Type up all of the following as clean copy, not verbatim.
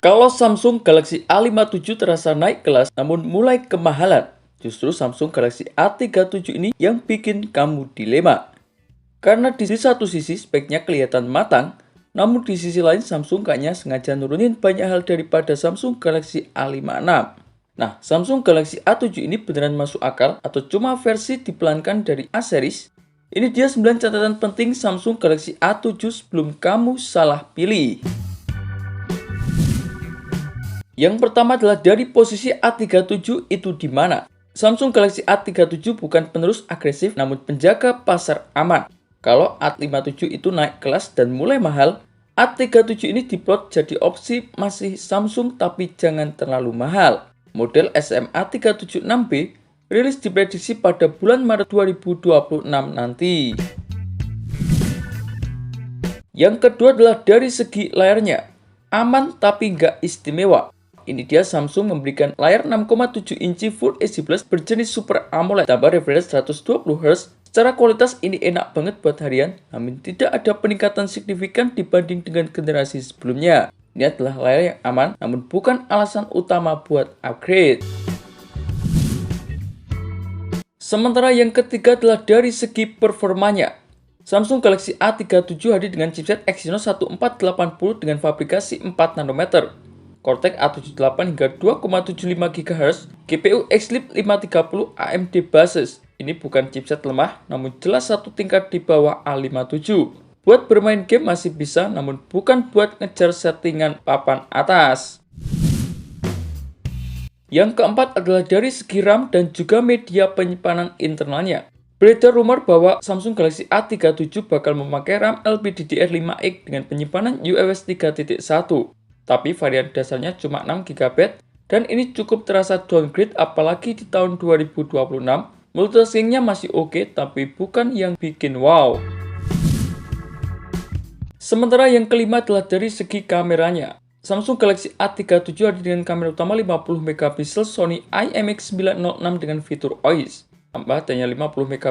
Kalau Samsung Galaxy A57 terasa naik kelas namun mulai kemahalan, justru Samsung Galaxy A37 ini yang bikin kamu dilema. Karena di satu sisi speknya kelihatan matang, namun di sisi lain Samsung kayaknya sengaja nurunin banyak hal daripada Samsung Galaxy A56. Nah, Samsung Galaxy A7 ini beneran masuk akal atau cuma versi dipelankan dari A series? Ini dia 9 catatan penting Samsung Galaxy A7 sebelum kamu salah pilih. Yang pertama adalah dari posisi A37 itu di mana? Samsung Galaxy A37 bukan penerus agresif namun penjaga pasar aman. Kalau A57 itu naik kelas dan mulai mahal, A37 ini diplot jadi opsi masih Samsung tapi jangan terlalu mahal. Model SMA376B rilis diprediksi pada bulan Maret 2026 nanti. Yang kedua adalah dari segi layarnya. Aman tapi nggak istimewa. Ini dia Samsung memberikan layar 6,7 inci Full HD Plus berjenis Super AMOLED tambah refresh 120Hz. Secara kualitas ini enak banget buat harian, namun tidak ada peningkatan signifikan dibanding dengan generasi sebelumnya. Ini adalah layar yang aman, namun bukan alasan utama buat upgrade. Sementara yang ketiga adalah dari segi performanya. Samsung Galaxy A37 hadir dengan chipset Exynos 1480 dengan fabrikasi 4 nanometer. Cortex A78 hingga 2,75 GHz, GPU Exynos 530 AMD basis. Ini bukan chipset lemah, namun jelas satu tingkat di bawah A57. Buat bermain game masih bisa, namun bukan buat ngejar settingan papan atas. Yang keempat adalah dari segi RAM dan juga media penyimpanan internalnya. Beredar rumor bahwa Samsung Galaxy A37 bakal memakai RAM LPDDR5X dengan penyimpanan UFS 3.1. Tapi varian dasarnya cuma 6 GB dan ini cukup terasa downgrade apalagi di tahun 2026. Multitaskingnya masih oke tapi bukan yang bikin wow. Sementara yang kelima adalah dari segi kameranya. Samsung Galaxy A37 hadir dengan kamera utama 50MP Sony IMX906 dengan fitur OIS. Tambah adanya 50MP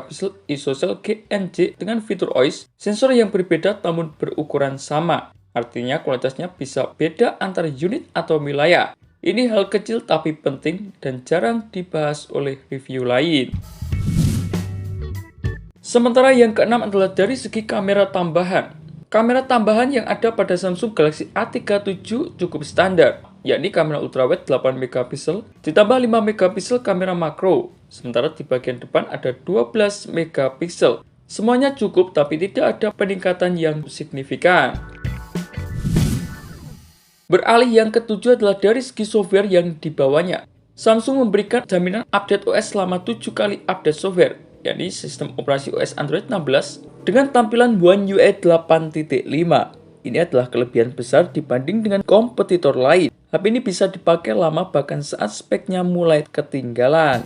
ISOCELL GNJ dengan fitur OIS, sensor yang berbeda namun berukuran sama. Artinya kualitasnya bisa beda antara unit atau wilayah. Ini hal kecil tapi penting dan jarang dibahas oleh review lain. Sementara yang keenam adalah dari segi kamera tambahan. Kamera tambahan yang ada pada Samsung Galaxy A37 cukup standar, yakni kamera ultrawide 8MP ditambah 5MP kamera makro. Sementara di bagian depan ada 12MP. Semuanya cukup tapi tidak ada peningkatan yang signifikan. Beralih yang ketujuh adalah dari segi software yang dibawanya. Samsung memberikan jaminan update OS selama 7 kali update software, yakni sistem operasi OS Android 16 dengan tampilan One UI 8.5. Ini adalah kelebihan besar dibanding dengan kompetitor lain. HP ini bisa dipakai lama bahkan saat speknya mulai ketinggalan.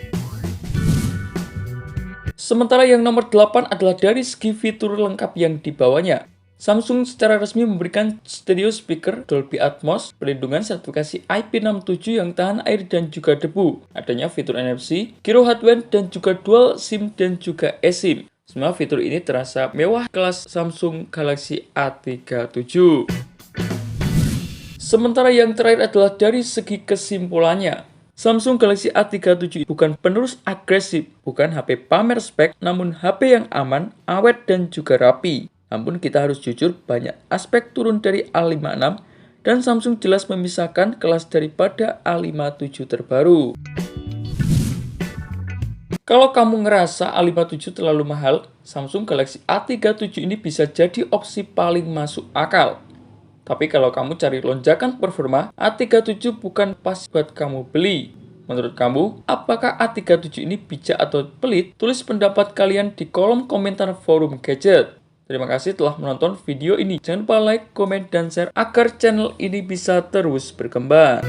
Sementara yang nomor 8 adalah dari segi fitur lengkap yang dibawanya. Samsung secara resmi memberikan stereo speaker Dolby Atmos, perlindungan sertifikasi IP67 yang tahan air dan juga debu, adanya fitur NFC, Giro Hardware dan juga dual SIM dan juga eSIM. Semua fitur ini terasa mewah kelas Samsung Galaxy A37. Sementara yang terakhir adalah dari segi kesimpulannya. Samsung Galaxy A37 bukan penerus agresif, bukan HP pamer spek, namun HP yang aman, awet dan juga rapi. Namun kita harus jujur, banyak aspek turun dari A56 dan Samsung jelas memisahkan kelas daripada A57 terbaru. Kalau kamu ngerasa A57 terlalu mahal, Samsung Galaxy A37 ini bisa jadi opsi paling masuk akal. Tapi kalau kamu cari lonjakan performa, A37 bukan pas buat kamu beli. Menurut kamu, apakah A37 ini bijak atau pelit? Tulis pendapat kalian di kolom komentar forum gadget. Terima kasih telah menonton video ini. Jangan lupa like, komen, dan share agar channel ini bisa terus berkembang.